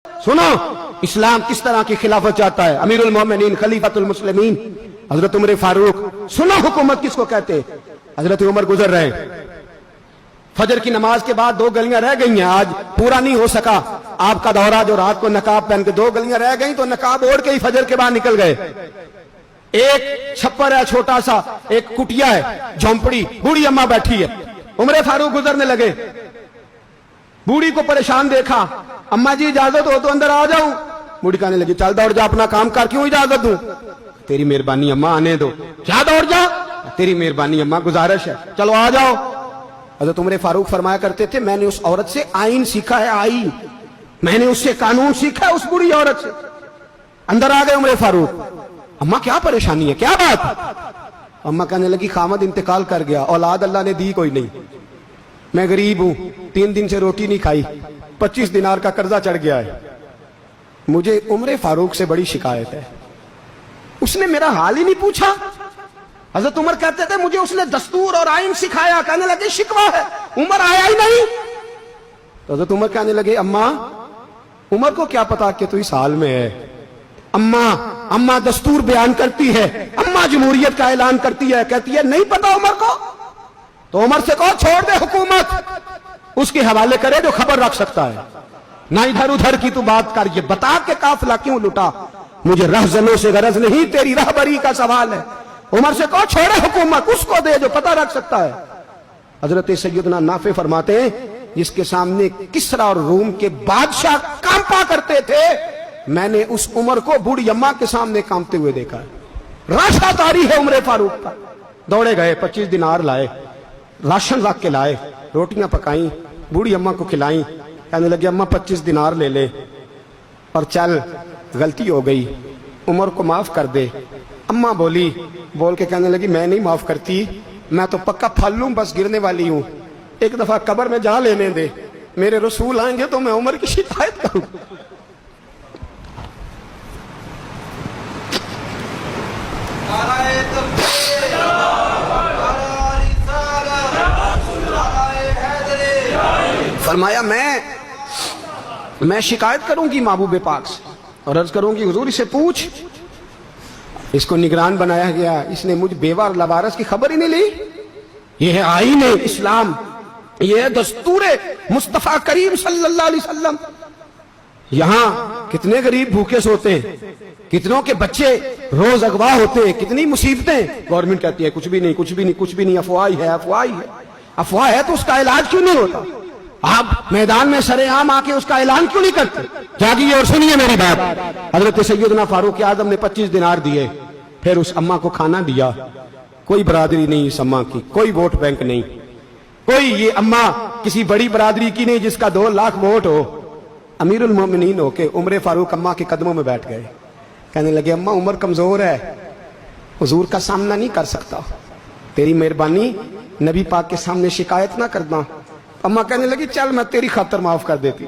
सुनो इस्लाम किस तरह की खिलाफत चाहता है। अमीरुल मोमिनीन खलीफतुल मुस्लिमीन हजरत उमर फारूक। सुनो हुकूमत किसको कहते हैं। हजरत उमर गुजर रहे, फजर की नमाज के बाद 2 गलियां रह गई हैं, आज पूरा नहीं हो सका आपका दौरा, जो रात को नकाब पहन के 2 गलियां रह गई तो नकाब ओढ़ के ही फजर के बाद निकल गए। एक छप्पर है छोटा सा, एक कुटिया है, झोंपड़ी, बूढ़ी अम्मा बैठी है। उमर फारूक गुजरने लगे, बूढ़ी को परेशान देखा, अम्मा जी इजाजत हो तो अंदर आ जाऊं। बूढ़ी कहने लगी चल दौड़ जा, अपना काम कर, क्यों इजाजत दूं। तेरी मेहरबानी अम्मा, आने दो। क्या दौड़ जा, तेरी मेहरबानी अम्मा, गुजारिश है, चलो आ जाओ। हज़रत उमर फारूक फरमाया करते थे मैंने उस औरत से आईन सीखा है, आईन, मैंने उससे कानून सीखा है, उस बुरी औरत से। अंदर आ गए उमर फारूक, अम्मा क्या परेशानी है, क्या बात। अम्मा कहने लगी खामद इंतकाल कर गया, औलाद अल्लाह ने दी कोई नहीं, मैं गरीब हूं, 3 दिन से रोटी नहीं खाई, 25 दिनार का कर्जा चढ़ गया है, मुझे उमर फारूक से बड़ी शिकायत है। उसने मेरा हाल ही नहीं पूछा। हजरत उमर कहते थे मुझे उसने दस्तूर और आइन सिखाया। कहने लगे शिकवा है, उमर आया ही नहीं। तो हजरत उमर कहने लगे अम्मा, उमर को क्या पता कि तू इस हाल में है। अम्मा दस्तूर बयान करती है, अम्मा जमहूरियत का ऐलान करती है, कहती है नहीं पता उमर को। तो उमर से कहो छोड़ दे हुकूमत, उसके हवाले करे जो खबर रख सकता है, ना इधर उधर की तू बात कर। ये बता के काफिला क्यों लुटा, मुझे रहजनों से गरज नहीं, तेरी रहबरी का सवाल है। उमर से कहो छोड़े हुकूमत, उसको दे जो पता रख सकता है। हजरत सैयदना नाफे फरमाते हैं जिसके सामने किसरा और रूम के बादशाह कांपा करते थे, मैंने उस उमर को बूढ़ी अम्मा के सामने कांपते हुए देखा है। राशा तारी है उमर फारूक का। दौड़े गए, 25 दिनार लाए, राशन रख के लाए, रोटियां पकाई, बूढ़ी अम्मा को खिलाई। कहने लगे अम्मा 25 दिनार ले ले और चल, गलती हो गई, उमर को माफ कर दे। अम्मा बोल के कहने लगी मैं नहीं माफ करती, मैं तो पक्का फल लूं, बस गिरने वाली हूं, एक दफा कब्र में जा लेने दे, मेरे रसूल आएंगे तो मैं उमर की शिकायत करूं। फरमाया मैं शिकायत करूंगी महबूब पाक से और अर्ज करूंगी हुजूर इसे पूछ, इसको निगरान बनाया गया, इसने मुझ बेवा और लवारस की खबर ही नहीं ली। यह है आईन इस्लाम, यह है दस्तूर मुस्तफा करीम सल्लल्लाहु अलैहि वसल्लम। यहां कितने गरीब भूखे सोते हैं, कितनों के बच्चे रोज अगवा होते हैं, कितनी मुसीबतें। गवर्नमेंट कहती है कुछ भी नहीं, कुछ भी नहीं, कुछ भी नहीं, अफवाह ही है, अफवाह ही है। अफवाह है तो उसका इलाज क्यों नहीं होता। आप मैदान में सरेआम आके उसका ऐलान क्यों नहीं करते। जागिए और सुनिए मेरी बात। हजरत सैयदना फारूक आजम ने 25 दिनार दिए, फिर उस अम्मा को खाना दिया। कोई बरादरी नहीं इस अम्मा की, कोई वोट बैंक नहीं, कोई ये अम्मा किसी बड़ी बरादरी की नहीं जिसका 2 लाख वोट हो। अमीरुल मोमिनीन होके उमर फारूक अम्मा के कदमों में बैठ गए। कहने लगे अम्मा उमर कमजोर है, हुजूर का सामना नहीं कर सकता, तेरी मेहरबानी नबी पाक के सामने शिकायत ना करना। अम्मा कहने लगी चल मैं तेरी खातर माफ कर देती,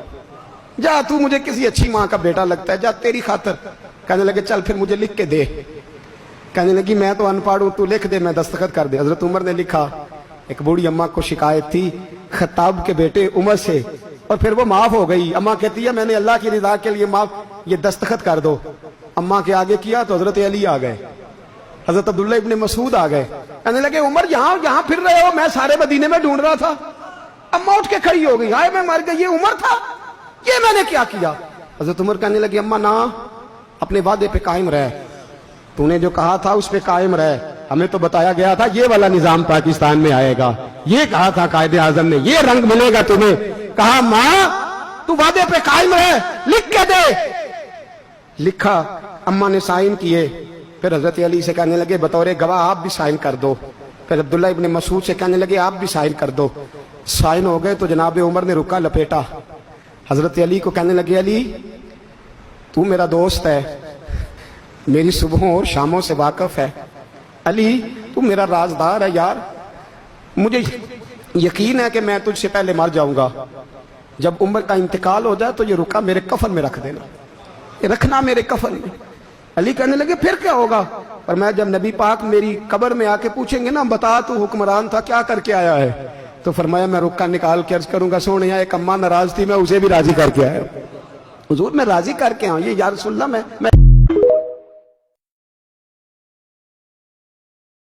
जा तू मुझे किसी अच्छी माँ का बेटा लगता है, जा तेरी खातर। कहने लगे चल फिर मुझे लिख के दे। कहने लगी मैं तो अनपढ़ हूं, तू लिख दे, मैं दस्तखत कर दे। हजरत उमर ने लिखा। एक बूढ़ी अम्मा को शिकायत थी खत्ताब के बेटे उमर से, और फिर वो माफ हो गई। अम्मा कहती है मैंने अल्लाह की रिदा के लिए माफ, ये दस्तखत कर दो। अम्मा के आगे किया तो हजरत अली आ गए, हजरत अब्दुल्ला इब्ने मसूद आ गए। कहने लगे उमर यहाँ फिर रहे हो, मैं सारे मदीने में ढूंढ रहा था। अम्मा उठ के खड़ी हो गई, हाय मैं मर गई, ये उमर था, ये मैंने क्या किया। हजरत उमर कहने लगे अम्मा ना, अपने वादे पे कायम रह, तूने जो कहा था उस पे कायम रह, हमें तो बताया गया था ये वाला निजाम पाकिस्तान में आएगा, ये कहा था कायदे आजम ने, ये रंग मिलेगा तुम्हें। कहा माँ तू वादे पे कायम रह, लिख के दे। लिखा, अम्मा ने साइन किए। फिर हजरत अली से कहने लगे बतौर गवाह आप भी साइन कर दो। फिर अब्दुल्ला इब्ने मसूद से कहने लगे आप भी साइन कर दो। साइन हो गए तो जनाब उमर ने रुका लपेटा। हजरत अली को कहने लगे अली तू मेरा दोस्त है, मेरी सुबहों और शामों से वाकिफ है, अली तू मेरा राजदार है यार, मुझे यकीन है कि मैं तुझसे पहले मर जाऊंगा, जब उमर का इंतकाल हो जाए तो ये रुका मेरे कफन में रख देना, ये रखना मेरे कफन में। अली कहने लगे फिर क्या होगा। पर मैं जब नबी पाक मेरी कब्र में आके पूछेंगे ना बता तू हुक्मरान था क्या करके आया है, तो फरमाया मैं रुक्का निकाल के अर्ज करूंगा सोने एक अम्मा नाराज थी मैं उसे भी राजी करके आया। حضور میں راضی کر کے آؤں یہ یا رسول اللہ میں